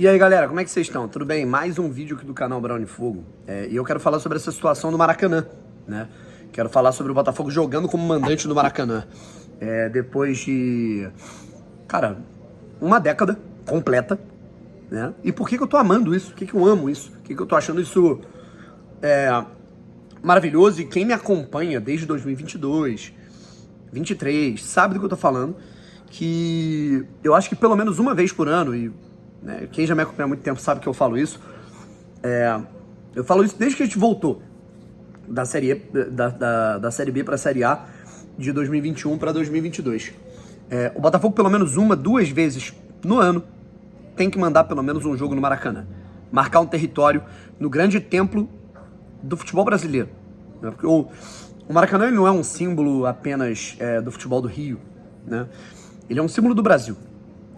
E aí galera, como é que vocês estão? Tudo bem? Mais um vídeo aqui do canal Brownie Fogo. E eu quero falar sobre essa situação do Maracanã, né? Quero falar sobre o Botafogo jogando como mandante do Maracanã. Depois de, cara, uma década completa, né? E por que eu tô amando isso? Por que eu amo isso? Por que eu tô achando isso maravilhoso? E quem me acompanha desde 2022, 23, sabe do que eu tô falando. Que eu acho que pelo menos uma vez por ano, e quem já me acompanha há muito tempo sabe que eu falo isso. Eu falo isso desde que a gente voltou da Série da Série B para a Série A de 2021 para 2022. O Botafogo pelo menos duas vezes no ano tem que mandar pelo menos um jogo no Maracanã. Marcar um território no grande templo do futebol brasileiro. Porque o Maracanã ele não é um símbolo apenas do futebol do Rio, né? Ele é um símbolo do Brasil.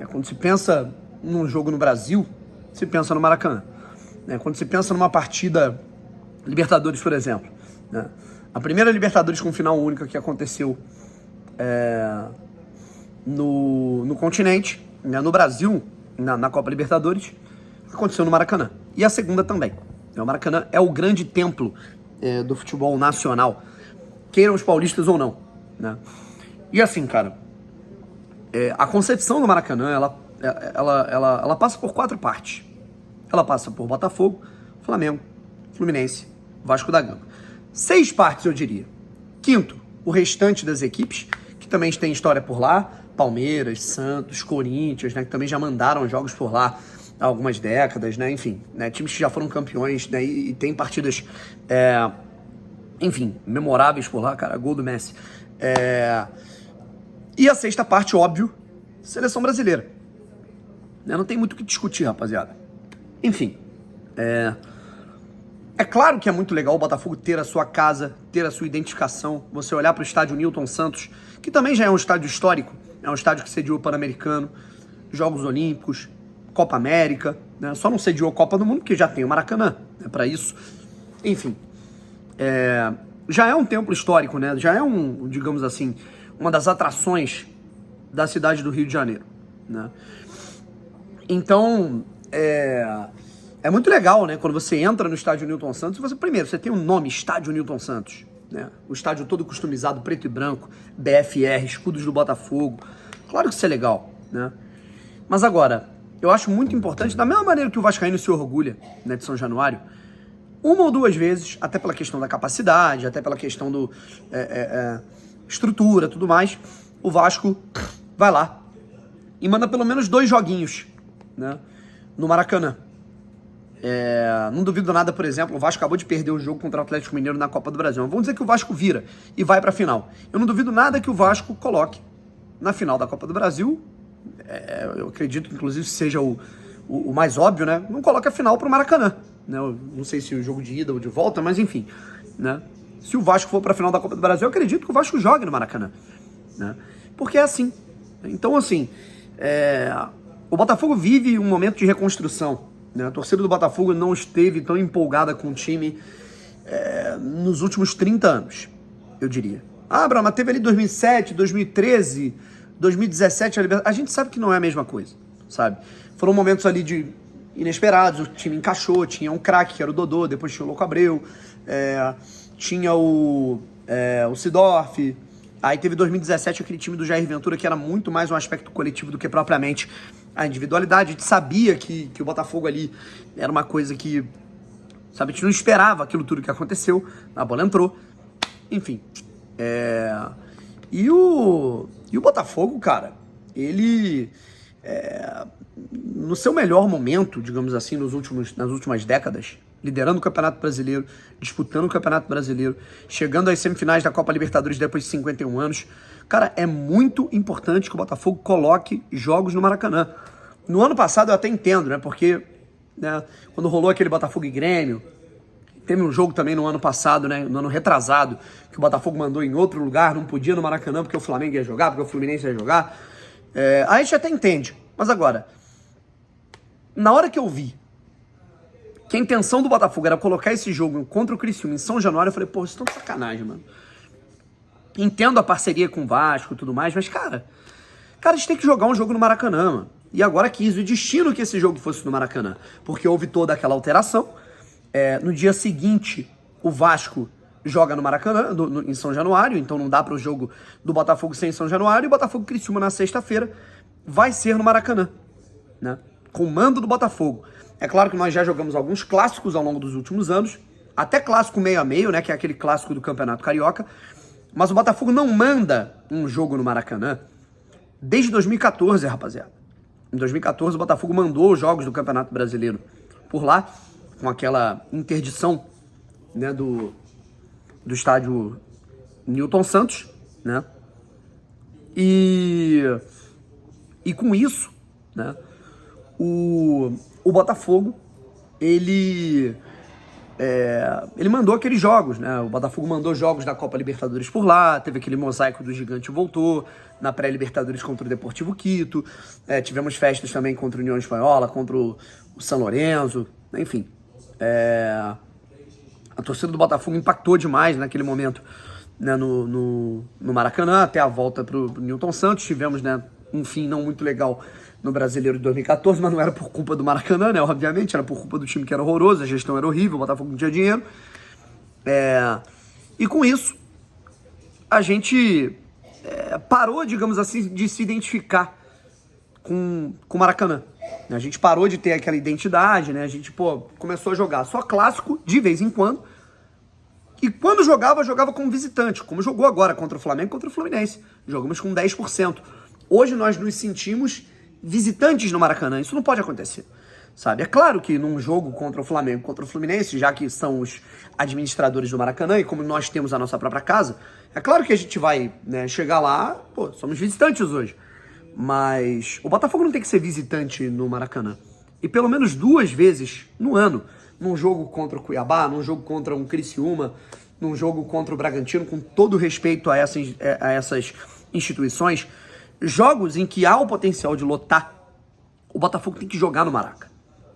Quando se pensa num jogo no Brasil, se pensa no Maracanã. Quando se pensa numa partida Libertadores, por exemplo, né? A primeira Libertadores com final única que aconteceu no continente, né? No Brasil, na Copa Libertadores, aconteceu no Maracanã. E a segunda também. O Maracanã é o grande templo do futebol nacional, queiram os paulistas ou não, né? E assim, cara, a concepção do Maracanã, ela passa por 4 partes. Ela passa por Botafogo, Flamengo, Fluminense, Vasco da Gama. 6 partes, eu diria. Quinto, o restante das equipes, que também tem história por lá. Palmeiras, Santos, Corinthians, né, que também já mandaram jogos por lá há algumas décadas, né? Enfim, né, times que já foram campeões, né, e tem partidas, enfim, memoráveis por lá, cara, gol do Messi. E a 6ª parte, óbvio, seleção brasileira. Não tem muito o que discutir, rapaziada. Enfim, é claro que é muito legal o Botafogo ter a sua casa, ter a sua identificação. Você olhar para o estádio Newton Santos, que também já é um estádio histórico, é um estádio que sediou o Pan-Americano, Jogos Olímpicos, Copa América, né? Só não sediou a Copa do Mundo porque já tem o Maracanã, né, para isso. Enfim, já é um templo histórico, né? Já é digamos assim, uma das atrações da cidade do Rio de Janeiro, né? Então, é muito legal, né? Quando você entra no estádio Newton Santos, você tem um nome, Estádio Newton Santos, né? O estádio todo customizado, preto e branco, BFR, escudos do Botafogo. Claro que isso é legal, né? Mas agora, eu acho muito importante, da mesma maneira que o vascaíno se orgulha, né, de São Januário, uma ou duas vezes, até pela questão da capacidade, até pela questão do estrutura, tudo mais, o Vasco vai lá e manda pelo menos 2 joguinhos, né, no Maracanã. Não duvido nada, por exemplo, o Vasco acabou de perder o jogo contra o Atlético Mineiro na Copa do Brasil. Vamos dizer que o Vasco vira e vai pra final. Eu não duvido nada que o Vasco coloque na final da Copa do Brasil. Eu acredito que inclusive seja o mais óbvio, né? Não coloca a final pro Maracanã, né? Eu não sei se o jogo de ida ou de volta, mas enfim, né? Se o Vasco for pra final da Copa do Brasil, eu acredito que o Vasco jogue no Maracanã, né? Porque é assim. Então, assim, o Botafogo vive um momento de reconstrução, né? A torcida do Botafogo não esteve tão empolgada com o time nos últimos 30 anos, eu diria. Bruno, mas teve ali 2007, 2013, 2017, a gente sabe que não é a mesma coisa, sabe? Foram momentos ali inesperados, o time encaixou, tinha um craque que era o Dodô, depois tinha o Louco Abreu, tinha o Sidorf, aí teve 2017 aquele time do Jair Ventura que era muito mais um aspecto coletivo do que propriamente a individualidade. A gente sabia que o Botafogo ali era uma coisa que, sabe, a gente não esperava aquilo tudo que aconteceu, a bola entrou, enfim. E o Botafogo, cara, ele, no seu melhor momento, digamos assim, nas últimas décadas, liderando o Campeonato Brasileiro, disputando o Campeonato Brasileiro, chegando às semifinais da Copa Libertadores depois de 51 anos, cara, é muito importante que o Botafogo coloque jogos no Maracanã. No ano passado eu até entendo, né, porque, né, quando rolou aquele Botafogo e Grêmio, teve um jogo também no ano passado, né, no ano retrasado, que o Botafogo mandou em outro lugar, não podia no Maracanã porque o Flamengo ia jogar, porque o Fluminense ia jogar. Aí a gente até entende. Mas agora, na hora que eu vi que a intenção do Botafogo era colocar esse jogo contra o Criciúma em São Januário, eu falei, pô, isso é tão sacanagem, mano. Entendo a parceria com o Vasco e tudo mais, mas, cara, a gente tem que jogar um jogo no Maracanã, mano. e agora quis o destino que esse jogo fosse no Maracanã, porque houve toda aquela alteração. No dia seguinte, o Vasco joga no Maracanã, em São Januário, então não dá para o jogo do Botafogo ser em São Januário, e o Botafogo Criciúma na sexta-feira vai ser no Maracanã, né? Com o mando do Botafogo. É claro que nós já jogamos alguns clássicos ao longo dos últimos anos, até clássico meio a meio, né, que é aquele clássico do Campeonato Carioca, mas o Botafogo não manda um jogo no Maracanã desde 2014, rapaziada. Em 2014, o Botafogo mandou os jogos do Campeonato Brasileiro por lá, com aquela interdição, né, do estádio Newton Santos, né? E com isso, né, o Botafogo, ele mandou aqueles jogos, né? O Botafogo mandou jogos da Copa Libertadores por lá, teve aquele mosaico do Gigante voltou, na pré-Libertadores contra o Deportivo Quito, tivemos festas também contra a União Espanhola, contra o São Lourenço, enfim. A torcida do Botafogo impactou demais naquele momento, né, no Maracanã, até a volta pro Newton Santos. Tivemos, né, um fim não muito legal no Brasileiro de 2014, mas não era por culpa do Maracanã, né, obviamente, era por culpa do time que era horroroso, a gestão era horrível, o Botafogo não tinha dinheiro. E com isso, a gente parou, digamos assim, de se identificar com o Maracanã. A gente parou de ter aquela identidade, né? A gente, começou a jogar só clássico de vez em quando. E quando jogava como visitante, como jogou agora contra o Flamengo e contra o Fluminense. Jogamos com 10%. Hoje nós nos sentimos visitantes no Maracanã. Isso não pode acontecer, sabe? É claro que num jogo contra o Flamengo, contra o Fluminense, já que são os administradores do Maracanã e como nós temos a nossa própria casa, é claro que a gente vai, né, chegar lá, somos visitantes hoje. Mas o Botafogo não tem que ser visitante no Maracanã. E pelo menos 2 vezes no ano, num jogo contra o Cuiabá, num jogo contra um Criciúma, num jogo contra o Bragantino, com todo respeito a essas instituições, jogos em que há o potencial de lotar, o Botafogo tem que jogar no Maraca.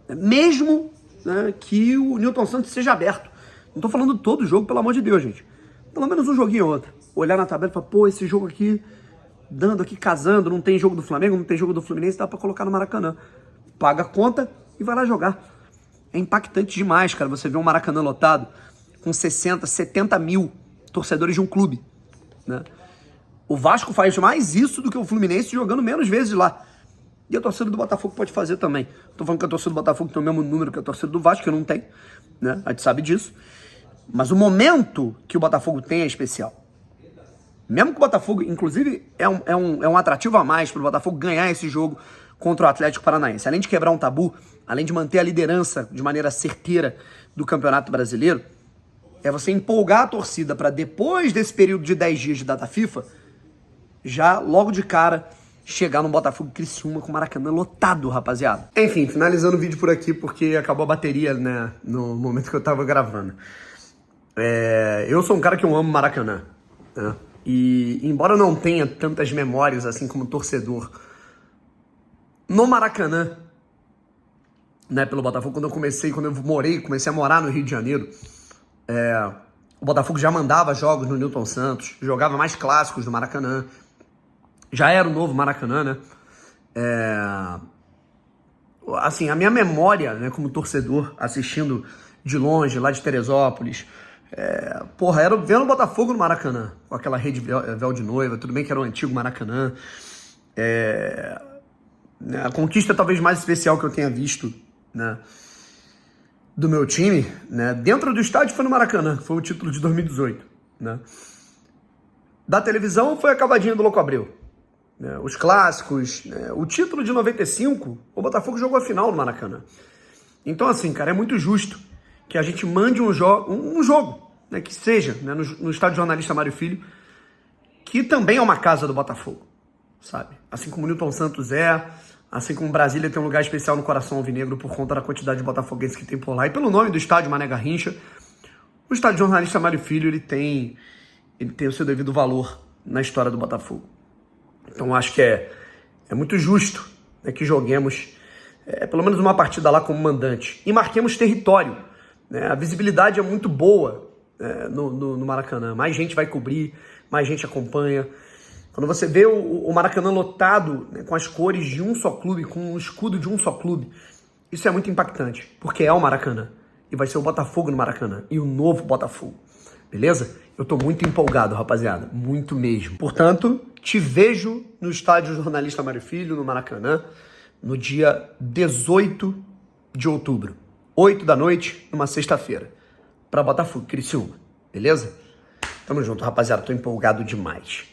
Mesmo, né, que o Newton Santos seja aberto. Não tô falando todo jogo, pelo amor de Deus, gente. Pelo menos um joguinho ou outro. Olhar na tabela e falar, esse jogo aqui, dando aqui, casando, não tem jogo do Flamengo, não tem jogo do Fluminense, dá pra colocar no Maracanã. Paga a conta e vai lá jogar. É impactante demais, cara, você vê um Maracanã lotado com 60, 70 mil torcedores de um clube, né? O Vasco faz mais isso do que o Fluminense jogando menos vezes lá. E a torcida do Botafogo pode fazer também. Tô falando que a torcida do Botafogo tem o mesmo número que a torcida do Vasco, que não tem, né? A gente sabe disso. Mas o momento que o Botafogo tem é especial. Mesmo que o Botafogo, inclusive, é um atrativo a mais para o Botafogo ganhar esse jogo contra o Atlético Paranaense. Além de quebrar um tabu, além de manter a liderança de maneira certeira do Campeonato Brasileiro, é você empolgar a torcida para depois desse período de 10 dias de data FIFA, já logo de cara chegar no Botafogo Criciúma com o Maracanã lotado, rapaziada. Enfim, finalizando o vídeo por aqui porque acabou a bateria, né, no momento que eu tava gravando. Eu sou um cara que eu amo Maracanã, né? E embora eu não tenha tantas memórias assim como torcedor no Maracanã, né, pelo Botafogo, quando eu comecei a morar no Rio de Janeiro, o Botafogo já mandava jogos no Newton Santos, jogava mais clássicos no Maracanã, já era o novo Maracanã, né? Assim, a minha memória, né, como torcedor, assistindo de longe, lá de Teresópolis, era vendo o Botafogo no Maracanã, com aquela rede véu de noiva, tudo bem que era o antigo Maracanã. A conquista talvez mais especial que eu tenha visto, né, do meu time, né, dentro do estádio foi no Maracanã, foi o título de 2018, né. Da televisão foi a cavadinha do Louco Abreu, né, os clássicos, né, o título de 95, o Botafogo jogou a final no Maracanã. Então assim, cara, é muito justo que a gente mande um jogo, né, que seja, né, no estádio Jornalista Mário Filho, que também é uma casa do Botafogo, sabe? Assim como o Newton Santos assim como Brasília tem um lugar especial no coração alvinegro por conta da quantidade de botafoguenses que tem por lá, e pelo nome do estádio Mané Garrincha, o estádio Jornalista Mário Filho, ele tem o seu devido valor na história do Botafogo. Então acho que é muito justo, né, que joguemos pelo menos uma partida lá como mandante e marquemos território, né? A visibilidade é muito boa no Maracanã, mais gente vai cobrir, mais gente acompanha, Quando você vê o Maracanã lotado, né, com as cores de um só clube, com o escudo de um só clube, isso é muito impactante, porque é o Maracanã. E vai ser o Botafogo no Maracanã, e o novo Botafogo. Beleza? Eu tô muito empolgado, rapaziada, muito mesmo. Portanto, te vejo no estádio Jornalista Mário Filho, no Maracanã, no dia 18 de outubro, 8 da noite, numa sexta-feira, pra Botafogo, Criciúma. Beleza? Tamo junto, rapaziada, tô empolgado demais.